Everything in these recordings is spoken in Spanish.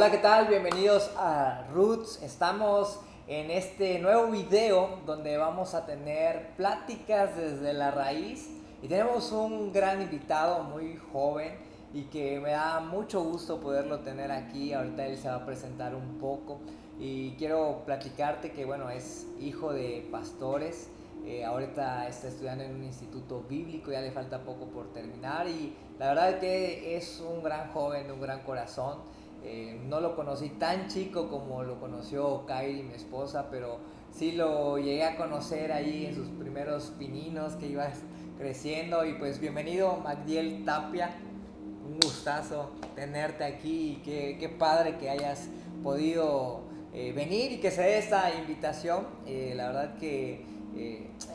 Hola, ¿qué tal? Bienvenidos a Roots. Estamos en este nuevo video donde vamos a tener pláticas desde la raíz y tenemos un gran invitado muy joven y que me da mucho gusto poderlo tener aquí. Ahorita él se va a presentar un poco y quiero platicarte que bueno, es hijo de pastores. Ahorita está estudiando en un instituto bíblico, ya le falta poco por terminar y la verdad que es un gran joven, un gran corazón. No lo conocí tan chico como lo conoció Kairi, mi esposa, pero sí lo llegué a conocer ahí en sus primeros pininos que ibas creciendo. Y pues bienvenido, Magdiel Tapia, un gustazo tenerte aquí y qué padre que hayas podido venir y que se dé esta invitación. La verdad que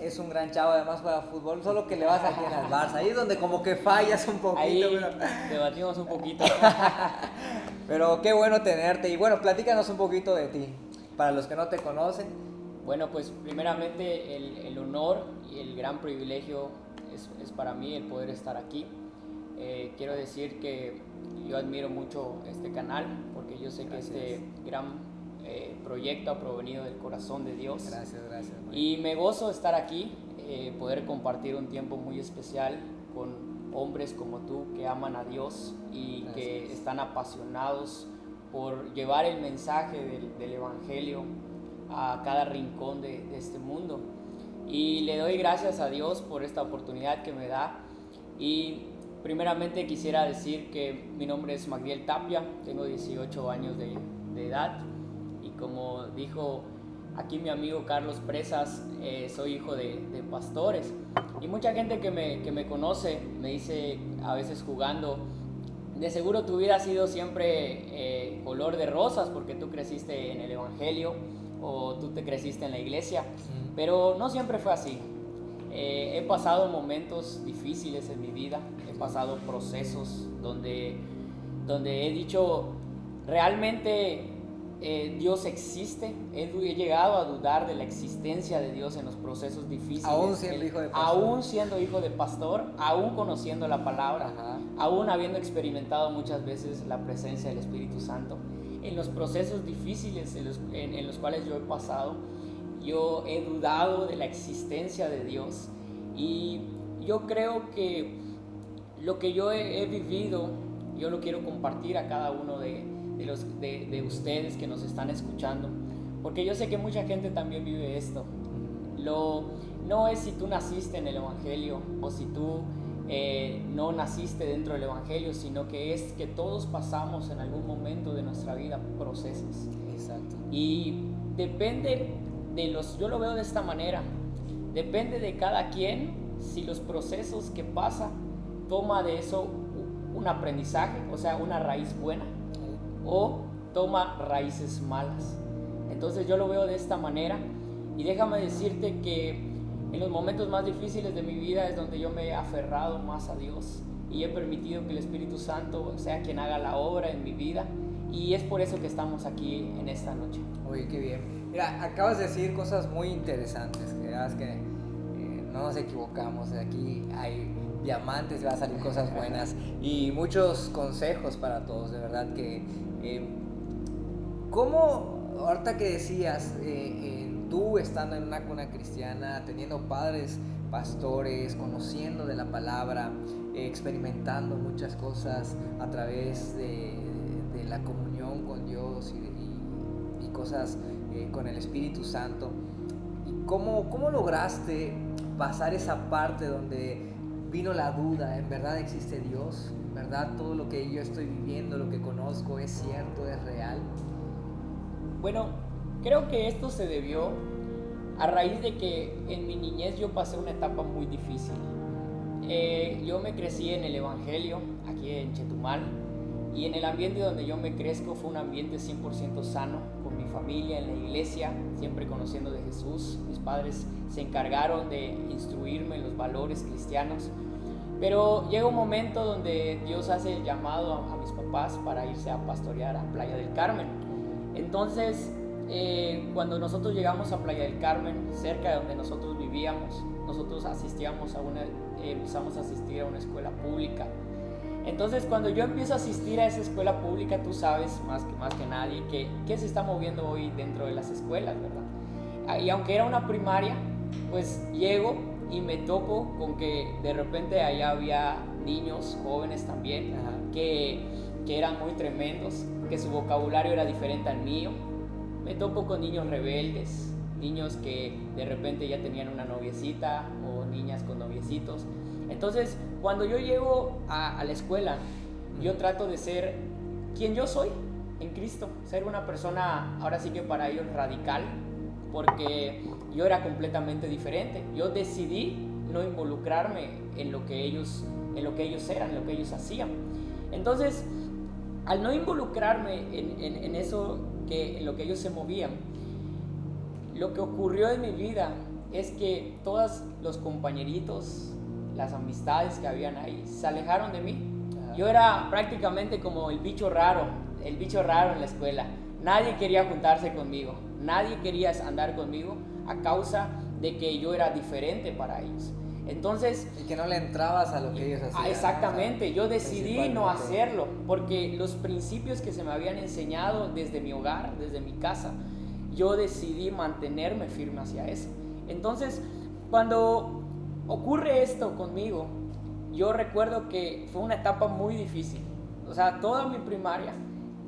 es un gran chavo, además juega fútbol, solo que le vas aquí en las Barça, ahí es donde como que fallas un poquito. Ahí pero... debatimos un poquito. Pero qué bueno tenerte y bueno, platícanos un poquito de ti, para los que no te conocen. Bueno, pues primeramente el honor y el gran privilegio es para mí el poder estar aquí. Quiero decir que yo admiro mucho este canal porque yo sé Gracias. que este gran proyecto ha provenido del corazón de Dios. Gracias. Y me gozo estar aquí, poder compartir un tiempo muy especial con hombres como tú que aman a Dios y Gracias. que están apasionados por llevar el mensaje del Evangelio a cada rincón de este mundo. Y le doy gracias a Dios por esta oportunidad que me da. Y primeramente quisiera decir que mi nombre es Magdiel Tapia, tengo 18 años de edad y como dijo aquí mi amigo Carlos Presas, soy hijo de pastores. Y mucha gente que me conoce me dice a veces jugando, de seguro tu vida ha sido siempre color de rosas porque tú creciste en el Evangelio o tú te creciste en la iglesia, pero no siempre fue así. He pasado momentos difíciles en mi vida, he pasado procesos donde he dicho, realmente Dios existe. He llegado a dudar de la existencia de Dios en los procesos difíciles. Aún siendo hijo de pastor. Aún siendo hijo de pastor, aún conociendo la palabra, aún habiendo experimentado muchas veces la presencia del Espíritu Santo. En los procesos difíciles en los cuales yo he pasado, yo he dudado de la existencia de Dios. Y yo creo que lo que yo he vivido, yo lo quiero compartir a cada uno de ustedes que nos están escuchando, porque yo sé que mucha gente también vive esto. No es si tú naciste en el Evangelio o si tú no naciste dentro del Evangelio, sino que es que todos pasamos en algún momento de nuestra vida procesos. Exacto. Y depende yo lo veo de esta manera, depende de cada quien si los procesos que pasa toma de eso un aprendizaje, o sea, una raíz buena, o toma raíces malas. Entonces yo lo veo de esta manera y déjame decirte que en los momentos más difíciles de mi vida es donde yo me he aferrado más a Dios y he permitido que el Espíritu Santo sea quien haga la obra en mi vida, y es por eso que estamos aquí en esta noche. Oye, qué bien. Mira, acabas de decir cosas muy interesantes, que no nos equivocamos, aquí hay diamantes, va a salir cosas buenas y muchos consejos para todos, de verdad que ¿cómo, ahorita que decías, tú estando en una cuna cristiana, teniendo padres pastores, conociendo de la palabra, experimentando muchas cosas a través de la comunión con Dios y cosas con el Espíritu Santo, y cómo lograste pasar esa parte donde vino la duda, ¿en verdad existe Dios? ¿En verdad todo lo que yo estoy viviendo, lo que conozco es cierto, es real? Bueno, creo que esto se debió a raíz de que en mi niñez yo pasé una etapa muy difícil. Yo me crecí en el Evangelio, aquí en Chetumal, y en el ambiente donde yo me crezco fue un ambiente 100% sano, con mi familia en la iglesia, siempre conociendo de Jesús. Mis padres se encargaron de instruirme en los valores cristianos, pero llega un momento donde Dios hace el llamado a mis papás para irse a pastorear a Playa del Carmen. Entonces, cuando nosotros llegamos a Playa del Carmen, cerca de donde nosotros vivíamos, nosotros empezamos a asistir a una escuela pública. Entonces, cuando yo empiezo a asistir a esa escuela pública, tú sabes más que nadie qué se está moviendo hoy dentro de las escuelas, ¿verdad? Y aunque era una primaria, pues llego y me topo con que de repente allá había niños, jóvenes también, que eran muy tremendos, que su vocabulario era diferente al mío. Me topo con niños rebeldes, niños que de repente ya tenían una noviecita o niñas con noviecitos. Entonces, cuando yo llego a la escuela, yo trato de ser quien yo soy en Cristo, ser una persona, ahora sí que para ellos radical, porque yo era completamente diferente. Yo decidí no involucrarme en lo que ellos eran, en lo que ellos hacían. Entonces, al no involucrarme en eso, en lo que ellos se movían, lo que ocurrió en mi vida es que todos los compañeritos, las amistades que habían ahí, se alejaron de mí. Yo era prácticamente como el bicho raro en la escuela. Nadie quería juntarse conmigo, nadie quería andar conmigo a causa de que yo era diferente para ellos. Entonces, y que no le entrabas a lo que ellos hacían. Exactamente, o sea, yo decidí no hacerlo porque los principios que se me habían enseñado desde mi hogar, desde mi casa, yo decidí mantenerme firme hacia eso. Entonces, cuando ocurre esto conmigo, yo recuerdo que fue una etapa muy difícil. O sea, toda mi primaria,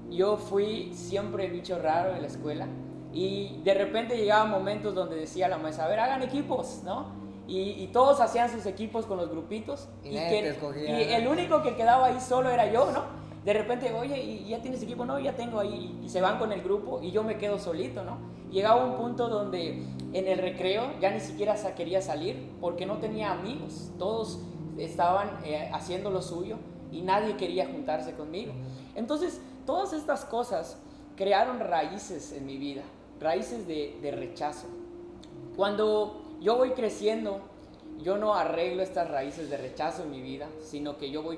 yo fui siempre el bicho raro en la escuela y de repente llegaban momentos donde decía la maestra, a ver, hagan equipos, ¿no? Y todos hacían sus equipos con los grupitos y el único que quedaba ahí solo era yo, ¿no? De repente, oye, ¿y ya tienes equipo? No, ya tengo ahí, y se van con el grupo y yo me quedo solito, ¿no? Llegaba un punto donde en el recreo ya ni siquiera quería salir porque no tenía amigos, todos estaban haciendo lo suyo y nadie quería juntarse conmigo. Entonces, todas estas cosas crearon raíces en mi vida, raíces de rechazo. Cuando yo voy creciendo, yo no arreglo estas raíces de rechazo en mi vida, sino que yo voy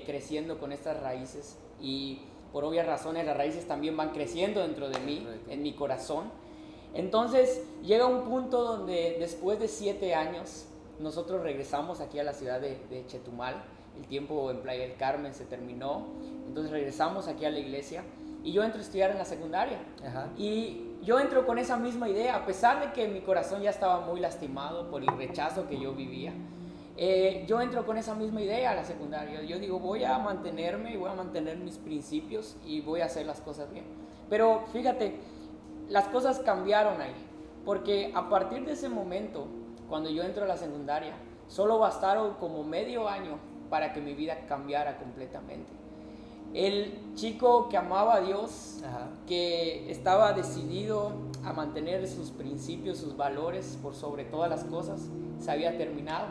creciendo con estas raíces y por obvias razones las raíces también van creciendo dentro de mí, en mi corazón. Entonces llega un punto donde después de 7 años nosotros regresamos aquí a la ciudad de Chetumal. El tiempo en Playa del Carmen se terminó, entonces regresamos aquí a la iglesia y yo entro a estudiar en la secundaria. Y yo entro con esa misma idea, a pesar de que mi corazón ya estaba muy lastimado por el rechazo que yo vivía. Yo entro con esa misma idea a la secundaria. Yo digo, voy a mantenerme y voy a mantener mis principios y voy a hacer las cosas bien. Pero fíjate, las cosas cambiaron ahí, porque a partir de ese momento, cuando yo entro a la secundaria, solo bastaron como medio año para que mi vida cambiara completamente. El chico que amaba a Dios, que estaba decidido a mantener sus principios, sus valores por sobre todas las cosas, se había terminado.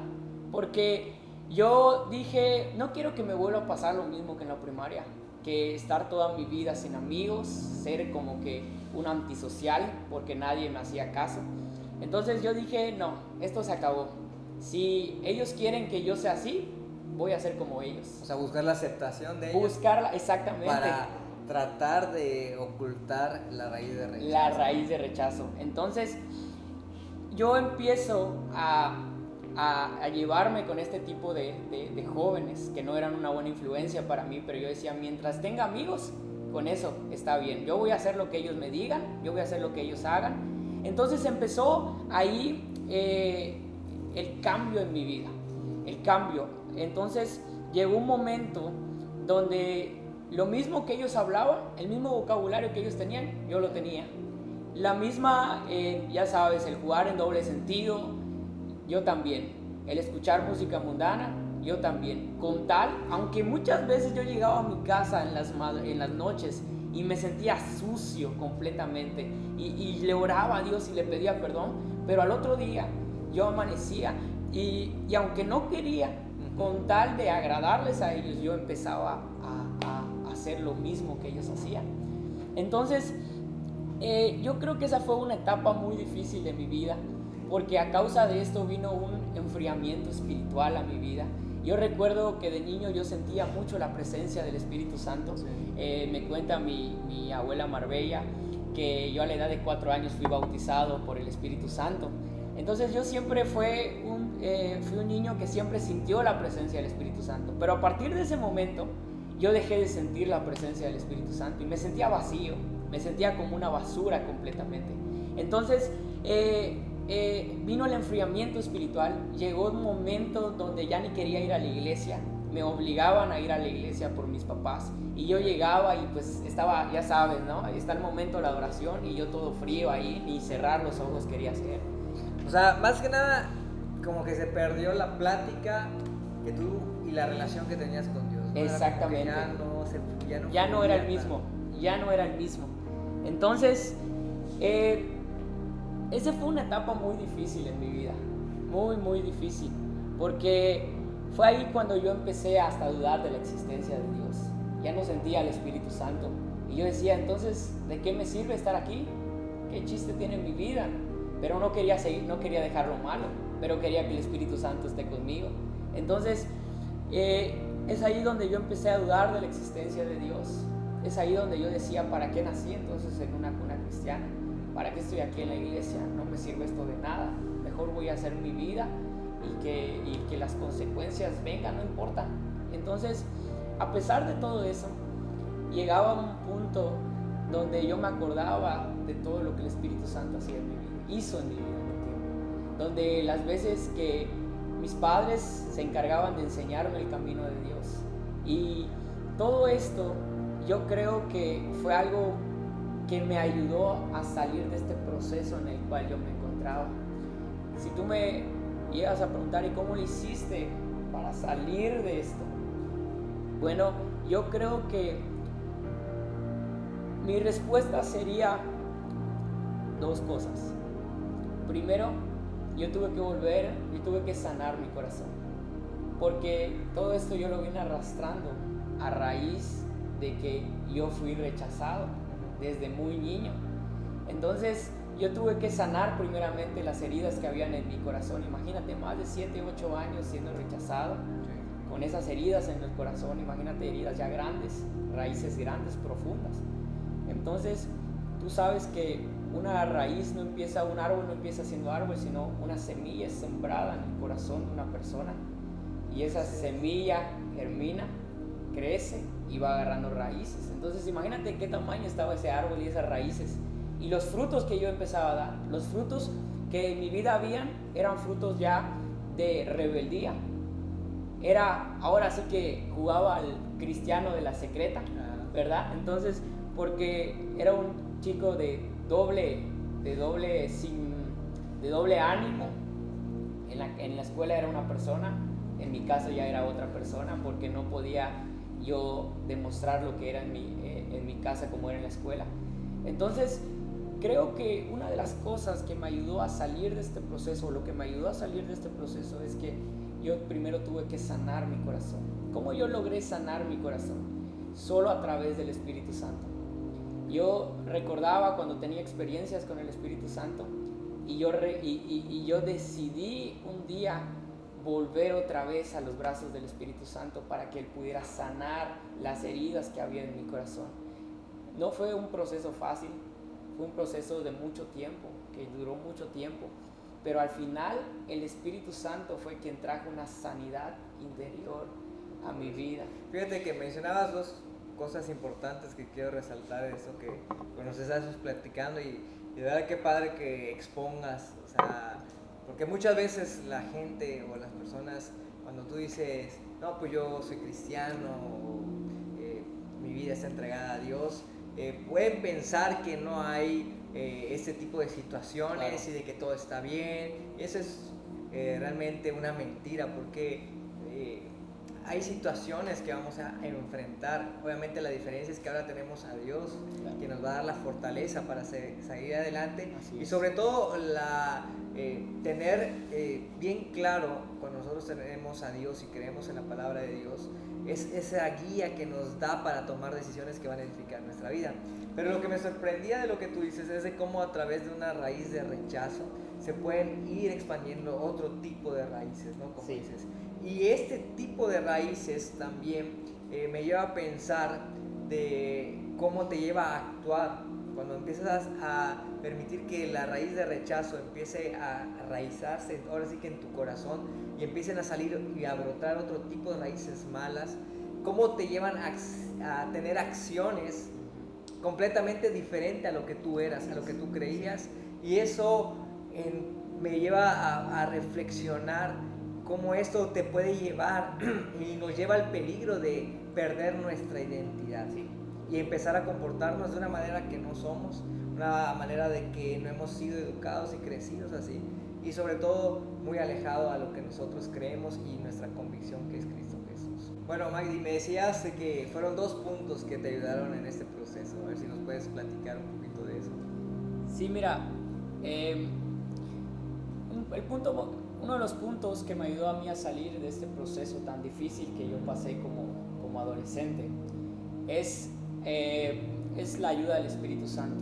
Porque yo dije, no quiero que me vuelva a pasar lo mismo que en la primaria, que estar toda mi vida sin amigos, ser como que un antisocial porque nadie me hacía caso. Entonces yo dije, no, esto se acabó. Si ellos quieren que yo sea así, voy a ser como ellos. O sea, buscar la aceptación de ellos. Buscarla, exactamente. Para tratar de ocultar la raíz de rechazo. La raíz de rechazo. Entonces, yo empiezo a llevarme con este tipo de jóvenes que no eran una buena influencia para mí, pero yo decía, mientras tenga amigos, con eso está bien. Yo voy a hacer lo que ellos me digan, yo voy a hacer lo que ellos hagan. Entonces empezó ahí el cambio en mi vida, el cambio. Entonces llegó un momento donde lo mismo que ellos hablaban, el mismo vocabulario que ellos tenían, yo lo tenía. La misma, ya sabes, el jugar en doble sentido, yo también. El escuchar música mundana, yo también. Con tal, aunque muchas veces yo llegaba a mi casa en las noches y me sentía sucio completamente y le oraba a Dios y le pedía perdón, pero al otro día yo amanecía y aunque no quería, con tal de agradarles a ellos, yo empezaba a hacer lo mismo que ellos hacían. Entonces, yo creo que esa fue una etapa muy difícil de mi vida, porque a causa de esto vino un enfriamiento espiritual a mi vida. Yo recuerdo que de niño yo sentía mucho la presencia del Espíritu Santo. Me cuenta mi abuela Marbella que yo a la edad de 4 años fui bautizado por el Espíritu Santo. Entonces yo siempre fue fui un niño que siempre sintió la presencia del Espíritu Santo, pero a partir de ese momento yo dejé de sentir la presencia del Espíritu Santo y me sentía vacío, me sentía como una basura completamente. Entonces vino el enfriamiento espiritual, llegó un momento donde ya ni quería ir a la iglesia, me obligaban a ir a la iglesia por mis papás y yo llegaba y pues estaba, ya sabes, ¿no? Ahí está el momento de la adoración y yo todo frío ahí, ni cerrar los ojos quería hacer. O sea, más que nada, como que se perdió la plática que tú y la relación que tenías con Dios, ¿no? Exactamente. Ya no era el mismo, ya no era el mismo. Entonces, esa fue una etapa muy difícil en mi vida, muy, muy difícil, porque fue ahí cuando yo empecé hasta a dudar de la existencia de Dios. Ya no sentía el Espíritu Santo. Y yo decía, entonces, ¿de qué me sirve estar aquí? ¿Qué chiste tiene mi vida? Pero no quería seguir, no quería dejar lo malo, pero quería que el Espíritu Santo esté conmigo. Entonces, es ahí donde yo empecé a dudar de la existencia de Dios. Es ahí donde yo decía, ¿para qué nací entonces en una cuna cristiana? ¿Para qué estoy aquí en la iglesia? No me sirve esto de nada. Mejor voy a hacer mi vida y que las consecuencias vengan, no importa. Entonces, a pesar de todo eso, llegaba a un punto donde yo me acordaba de todo lo que el Espíritu Santo hacía en mi vida, hizo en mi vida en un tiempo, donde las veces que mis padres se encargaban de enseñarme el camino de Dios. Y todo esto yo creo que fue algo que me ayudó a salir de este proceso en el cual yo me encontraba. Si tú me llegas a preguntar, ¿y cómo lo hiciste para salir de esto? Bueno, yo creo que mi respuesta sería dos cosas. Primero, yo tuve que sanar mi corazón, porque todo esto yo lo vine arrastrando a raíz de que yo fui rechazado desde muy niño. Entonces yo tuve que sanar primeramente las heridas que habían en mi corazón. Imagínate, más de 7, 8 años siendo rechazado, con esas heridas en el corazón. Imagínate, heridas ya grandes, raíces grandes, profundas. Entonces tú sabes que un árbol no empieza siendo árbol, sino una semilla es sembrada en el corazón de una persona, y esa semilla germina, crece y va agarrando raíces. Entonces imagínate qué tamaño estaba ese árbol y esas raíces, y los frutos que yo empezaba a dar, los frutos que en mi vida habían, eran frutos ya de rebeldía. Ahora sí que jugaba al cristiano de la secreta, ¿verdad? Entonces, porque era un chico de doble ánimo. En la escuela era una persona, en mi casa ya era otra persona, porque no podía yo demostrar lo que era en mi casa como era en la escuela. Entonces, creo que una de las cosas que me ayudó a salir de este proceso, lo que me ayudó a salir de este proceso, es que yo primero tuve que sanar mi corazón. ¿Cómo yo logré sanar mi corazón? Solo a través del Espíritu Santo. Yo recordaba cuando tenía experiencias con el Espíritu Santo, y yo decidí un día volver otra vez a los brazos del Espíritu Santo para que Él pudiera sanar las heridas que había en mi corazón. No fue un proceso fácil, fue un proceso de mucho tiempo, que duró mucho tiempo, pero al final el Espíritu Santo fue quien trajo una sanidad interior a mi vida. Fíjate que mencionabas dos cosas importantes que quiero resaltar de eso que nos estás platicando, y de verdad qué padre que expongas, o sea, porque muchas veces la gente o las personas, cuando tú dices, no, pues yo soy cristiano, mi vida está entregada a Dios, pueden pensar que no hay este tipo de situaciones, claro, y de que todo está bien. Eso es realmente una mentira, porque hay situaciones que vamos a enfrentar. Obviamente la diferencia es que ahora tenemos a Dios, claro, que nos va a dar la fortaleza para seguir adelante. Y sobre todo tener bien claro, cuando nosotros tenemos a Dios y creemos en la palabra de Dios, es esa guía que nos da para tomar decisiones que van a edificar nuestra vida. Pero lo que me sorprendía de lo que tú dices es de cómo a través de una raíz de rechazo se pueden ir expandiendo otro tipo de raíces, ¿no? Como dices. Y este tipo de raíces también me lleva a pensar de cómo te lleva a actuar cuando empiezas a permitir que la raíz de rechazo empiece a arraizarse, ahora sí que en tu corazón, y empiecen a salir y a brotar otro tipo de raíces malas, cómo te llevan a tener acciones completamente diferentes a lo que tú eras, a lo que tú creías, y eso me lleva a reflexionar cómo esto te puede llevar y nos lleva al peligro de perder nuestra identidad, ¿sí? Y empezar a comportarnos de una manera que no somos, una manera de que no hemos sido educados y crecidos así, y sobre todo muy alejado a lo que nosotros creemos y nuestra convicción, que es Cristo Jesús. Bueno, Magdi, me decías que fueron 2 puntos que te ayudaron en este proceso. A ver si nos puedes platicar un poquito de eso. Sí, mira, uno de los puntos que me ayudó a mí a salir de este proceso tan difícil que yo pasé como adolescente es la ayuda del Espíritu Santo.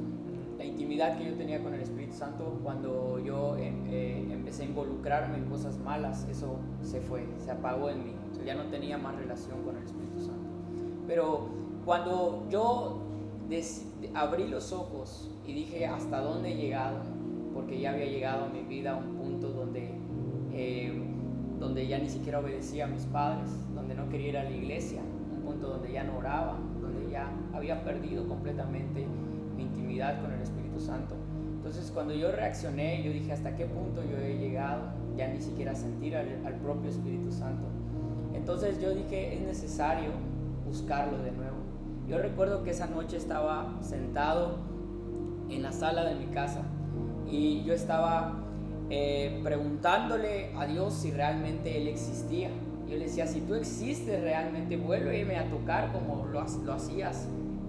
La intimidad que yo tenía con el Espíritu Santo, cuando yo empecé a involucrarme en cosas malas, eso se apagó en mí. Ya no tenía más relación con el Espíritu Santo. Pero cuando yo abrí los ojos y dije hasta dónde he llegado, porque ya había llegado a mi vida a un punto donde ya ni siquiera obedecía a mis padres, donde no quería ir a la iglesia, un punto donde ya no oraba, donde ya había perdido completamente mi intimidad con el Espíritu Santo. Entonces cuando yo reaccioné, yo dije hasta qué punto yo he llegado, ya ni siquiera sentir al propio Espíritu Santo. Entonces yo dije, es necesario buscarlo de nuevo. Yo recuerdo que esa noche estaba sentado en la sala de mi casa y yo estaba preguntándole a Dios si realmente Él existía. Yo le decía, si tú existes realmente, vuélveme a tocar como lo hacías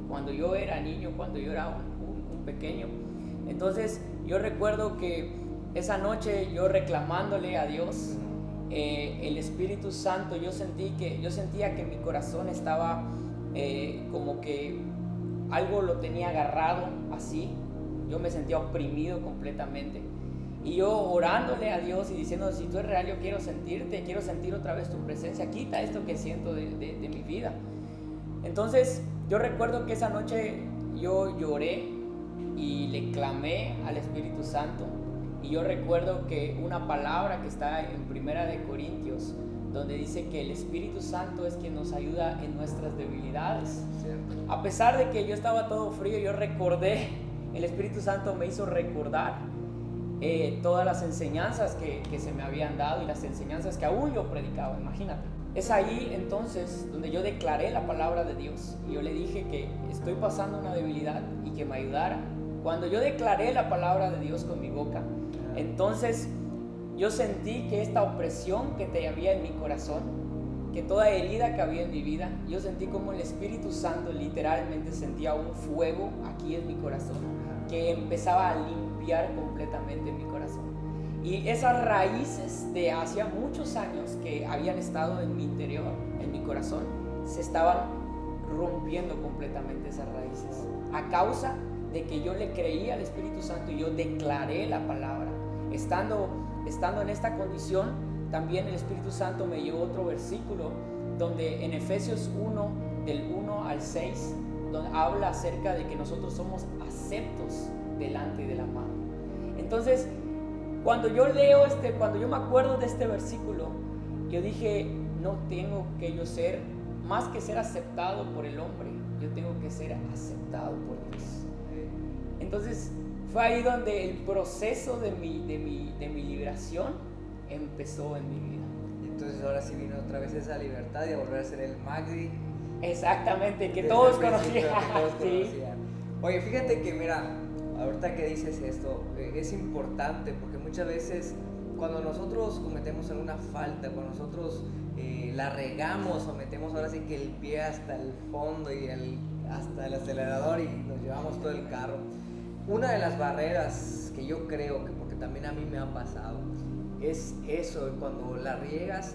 cuando yo era niño, cuando yo era un pequeño. Entonces yo recuerdo que esa noche yo reclamándole a Dios, el Espíritu Santo, yo sentía que mi corazón estaba como que algo lo tenía agarrado así. Yo me sentía oprimido completamente. Y yo orándole a Dios y diciendo, si tú eres real, yo quiero sentirte, quiero sentir otra vez tu presencia, quita esto que siento de mi vida. Entonces yo recuerdo que esa noche yo lloré y le clamé al Espíritu Santo. Y yo recuerdo que una palabra que está en 1 Corintios, donde dice que el Espíritu Santo es quien nos ayuda en nuestras debilidades. Cierto. A pesar de que yo estaba todo frío, yo recordé, el Espíritu Santo me hizo recordar todas las enseñanzas que se me habían dado y las enseñanzas que aún yo predicaba, imagínate. Es ahí entonces donde yo declaré la palabra de Dios y yo le dije que estoy pasando una debilidad y que me ayudara. Cuando yo declaré la palabra de Dios con mi boca, entonces yo sentí que esta opresión que había en mi corazón, que toda herida que había en mi vida, yo sentí como el Espíritu Santo literalmente sentía un fuego aquí en mi corazón que empezaba a limpiar completamente mi corazón. Y esas raíces de hacía muchos años que habían estado en mi interior, en mi corazón, se estaban rompiendo completamente esas raíces a causa de que yo le creía al Espíritu Santo y yo declaré la palabra. Estando en esta condición, también el Espíritu Santo me llevó otro versículo donde en Efesios 1, del 1 al 6, donde habla acerca de que nosotros somos aceptos delante de la mano. Entonces, cuando yo me acuerdo de este versículo, yo dije, no tengo que yo ser, más que ser aceptado por el hombre, yo tengo que ser aceptado por Dios. Entonces, fue ahí donde el proceso de mi liberación empezó en mi vida. Entonces ahora sí vino otra vez esa libertad de volver a ser el Magdi. Exactamente, que todos conocían. Sí. Oye, fíjate que mira, ahorita que dices esto, es importante porque muchas veces cuando nosotros cometemos alguna falta, cuando nosotros la regamos o metemos ahora sí que el pie hasta el fondo y hasta el acelerador y nos llevamos todo el carro, una de las barreras que yo creo que, porque también a mí me ha pasado, es eso, cuando la riegas,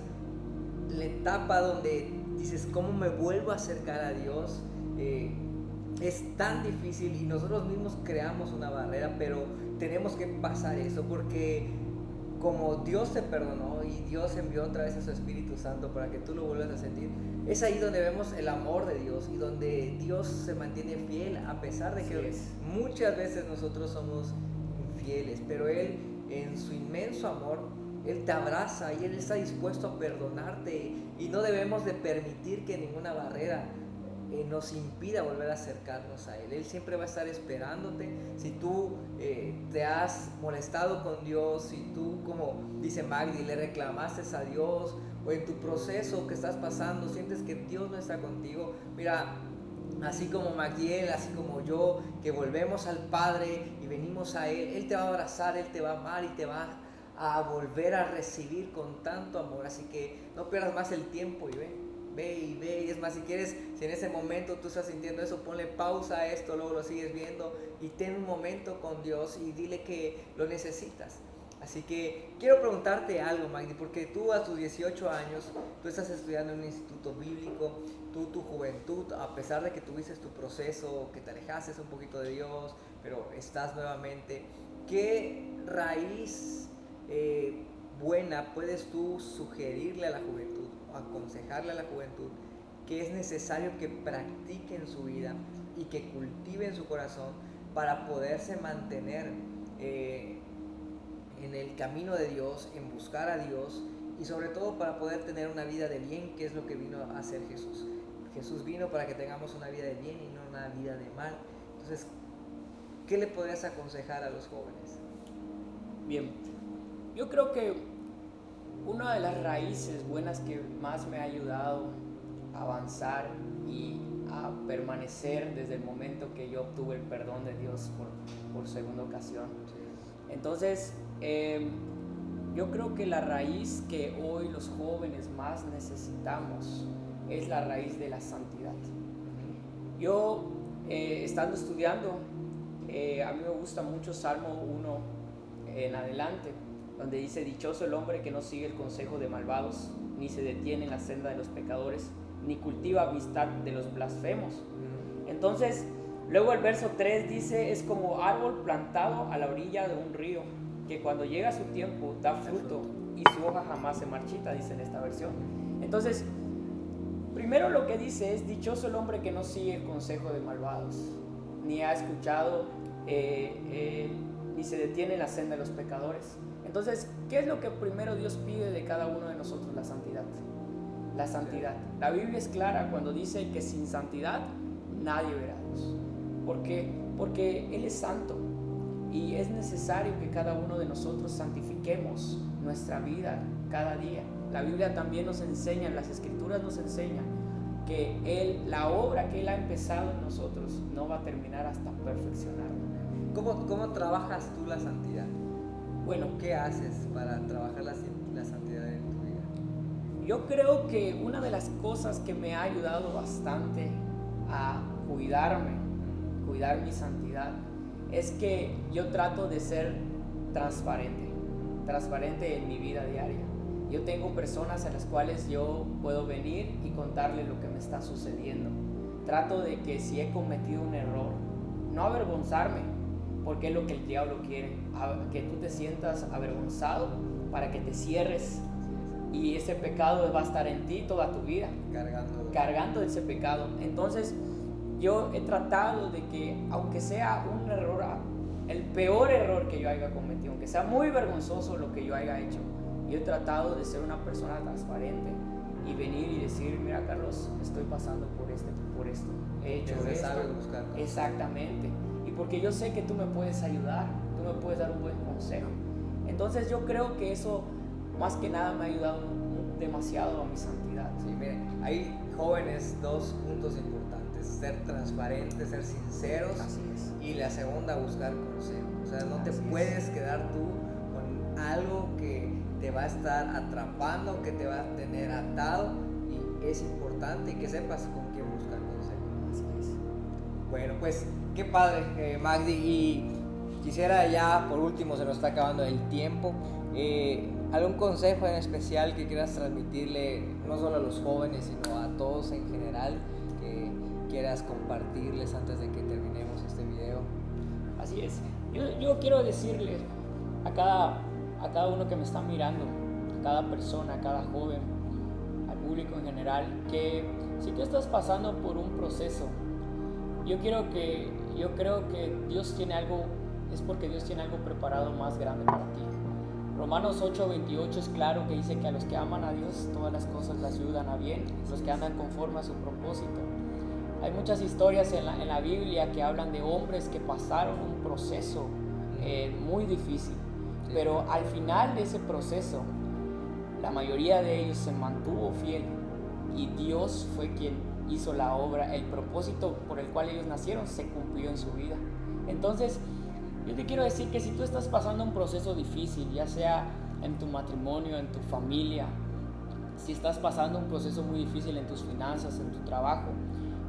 la etapa donde dices, ¿cómo me vuelvo a acercar a Dios? Es tan difícil y nosotros mismos creamos una barrera, pero tenemos que pasar eso porque como Dios te perdonó y Dios envió otra vez a su Espíritu Santo para que tú lo vuelvas a sentir, es ahí donde vemos el amor de Dios y donde Dios se mantiene fiel a pesar de que muchas veces nosotros somos infieles, pero Él en su inmenso amor, Él te abraza y Él está dispuesto a perdonarte y no debemos de permitir que ninguna barrera nos impida volver a acercarnos a Él. Él siempre va a estar esperándote. Si tú te has molestado con Dios, si tú, como dice Magdi, le reclamaste a Dios, o en tu proceso que estás pasando sientes que Dios no está contigo, mira, así como Magdiel, así como yo, que volvemos al Padre y venimos a Él, Él te va a abrazar, Él te va a amar y te va a volver a recibir con tanto amor. Así que no pierdas más el tiempo y ve y ve. Y es más, si quieres, si en ese momento tú estás sintiendo eso, ponle pausa a esto, luego lo sigues viendo y ten un momento con Dios y dile que lo necesitas. Así que quiero preguntarte algo, Magdi, porque tú a tus 18 años, tú estás estudiando en un instituto bíblico, tú tu juventud, a pesar de que tuviste tu proceso, que te alejaste un poquito de Dios, pero estás nuevamente, ¿qué raíz buena puedes tú sugerirle a la juventud, aconsejarle a la juventud que es necesario que practique en su vida y que cultive en su corazón para poderse mantener en el camino de Dios, en buscar a Dios y sobre todo para poder tener una vida de bien, que es lo que vino a hacer Jesús? Jesús vino para que tengamos una vida de bien y no una vida de mal. Entonces, ¿qué le podrías aconsejar a los jóvenes? Bien, yo creo que una de las raíces buenas que más me ha ayudado a avanzar y a permanecer desde el momento que yo obtuve el perdón de Dios por segunda ocasión. Entonces, yo creo que la raíz que hoy los jóvenes más necesitamos es la raíz de la santidad. Yo, estando estudiando, a mí me gusta mucho Salmo 1 en adelante, donde dice: dichoso el hombre que no sigue el consejo de malvados, ni se detiene en la senda de los pecadores, ni cultiva amistad de los blasfemos. Entonces, luego el verso 3 dice: es como árbol plantado a la orilla de un río, que cuando llega su tiempo da fruto y su hoja jamás se marchita, dice en esta versión. Entonces, primero lo que dice es: dichoso el hombre que no sigue el consejo de malvados, ni ha escuchado, ni se detiene en la senda de los pecadores. Entonces, ¿qué es lo que primero Dios pide de cada uno de nosotros? La santidad. La santidad. La Biblia es clara cuando dice que sin santidad nadie verá a Dios. ¿Por qué? Porque Él es santo y es necesario que cada uno de nosotros santifiquemos nuestra vida cada día. La Biblia también nos enseña, las Escrituras nos enseñan que la obra que Él ha empezado en nosotros no va a terminar hasta perfeccionarla. ¿Cómo trabajas tú la santidad? Bueno, ¿qué haces para trabajar la santidad en tu vida? Yo creo que una de las cosas que me ha ayudado bastante a cuidar mi santidad, es que yo trato de ser transparente en mi vida diaria. Yo tengo personas a las cuales yo puedo venir y contarle lo que me está sucediendo. Trato de que si he cometido un error, no avergonzarme, porque es lo que el diablo quiere, que tú te sientas avergonzado para que te cierres, y ese pecado va a estar en ti toda tu vida, cargando ese pecado. Entonces yo he tratado de que, aunque sea un error, el peor error que yo haya cometido, aunque sea muy vergonzoso lo que yo haya hecho, yo he tratado de ser una persona transparente y venir y decir: mira, Carlos, estoy pasando por esto, he hecho esto. Exactamente. Y porque yo sé que tú me puedes ayudar, tú me puedes dar un buen consejo. Entonces yo creo que eso más que nada me ha ayudado demasiado a mi santidad. Sí, miren, hay jóvenes, dos puntos importantes: ser transparentes, ser sinceros. Así es. Y la segunda, buscar consejo. O sea, no te puedes quedar tú con algo que te va a estar atrapando, que te va a tener atado, y es importante que sepas con quién buscar consejo. Así es. Bueno, pues qué padre, Magdi, y quisiera ya, por último, se nos está acabando el tiempo, algún consejo en especial que quieras transmitirle no solo a los jóvenes, sino a todos en general, que quieras compartirles antes de que terminemos este video. Así es. Yo quiero decirle a a cada uno que me está mirando, a cada persona, a cada joven, al público en general, que si tú estás pasando por un proceso, yo creo que Dios tiene algo, es porque Dios tiene algo preparado más grande para ti. Romanos 8:28 es claro que dice que a los que aman a Dios todas las cosas les ayudan a bien, los que andan conforme a su propósito. Hay muchas historias en la Biblia que hablan de hombres que pasaron un proceso muy difícil, pero al final de ese proceso la mayoría de ellos se mantuvo fiel y Dios fue quien hizo la obra. El propósito por el cual ellos nacieron se cumplió en su vida. Entonces yo te quiero decir que si tú estás pasando un proceso difícil, ya sea en tu matrimonio, en tu familia, si estás pasando un proceso muy difícil en tus finanzas, en tu trabajo,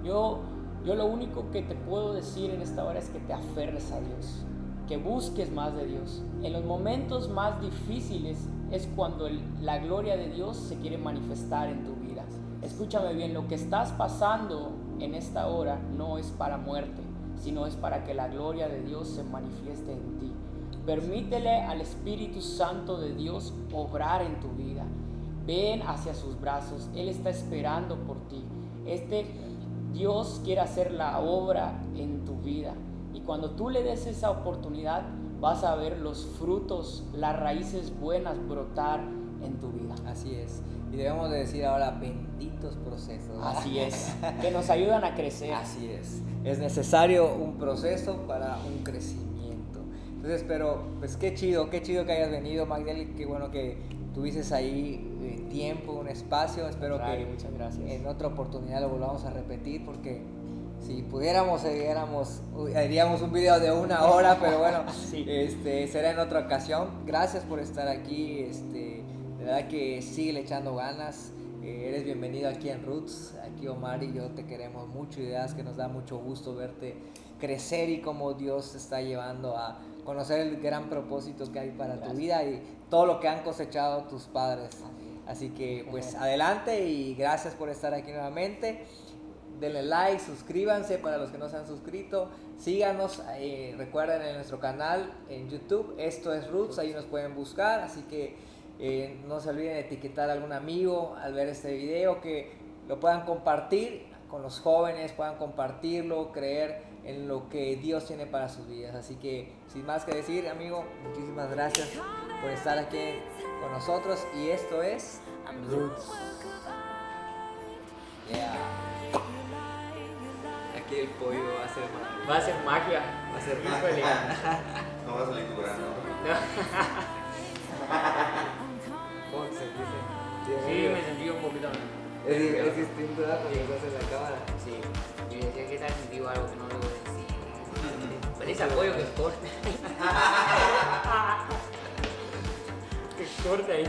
yo lo único que te puedo decir en esta hora es que te aferres a Dios, que busques más de Dios. En los momentos más difíciles es cuando la gloria de Dios se quiere manifestar en tu vida. Escúchame bien, lo que estás pasando en esta hora no es para muerte, sino es para que la gloria de Dios se manifieste en ti. Permítele al Espíritu Santo de Dios obrar en tu vida. Ven hacia sus brazos, Él está esperando por ti. Dios quiere hacer la obra en tu vida. Y cuando tú le des esa oportunidad, vas a ver los frutos, las raíces buenas brotar en tu vida. Así es. Y debemos de decir ahora, benditos procesos, ¿verdad? Así es, que nos ayudan a crecer. Así es necesario un proceso para un crecimiento. Entonces, pero pues qué chido que hayas venido, Magdalena, qué bueno que tuvieses ahí tiempo, un espacio. Espero que muchas gracias. En otra oportunidad lo volvamos a repetir, porque si pudiéramos haríamos un video de 1 hora, pero bueno, sí. Será en otra ocasión. Gracias por estar aquí, de verdad que sigue echando ganas. Eres bienvenido aquí en Roots. Aquí Omar y yo te queremos mucho, y que nos da mucho gusto verte crecer y cómo Dios te está llevando a conocer el gran propósito que hay para tu vida y todo lo que han cosechado tus padres. Así que pues adelante, y gracias por estar aquí nuevamente. Denle like, suscríbanse para los que no se han suscrito, síganos, recuerden en nuestro canal en YouTube, esto es Roots, ahí nos pueden buscar, así que no se olviden de etiquetar a algún amigo al ver este video, que lo puedan compartir con los jóvenes, puedan compartirlo, creer en lo que Dios tiene para sus vidas. Así que sin más que decir, amigo, muchísimas gracias por estar aquí con nosotros, y esto es Roots. Yeah. Aquí el pollo va a ser magia. Va a ser magia. Va a ser Híjole. No va a salir tu grano. ¿Cómo te sentiste? Sí, me sentí un poquito. Es distinto, ¿verdad? Cuando estás en la cámara. Sí. Y decía que tal sentí algo que no debo decir. Feliz apoyo que corte. Que corte ahí.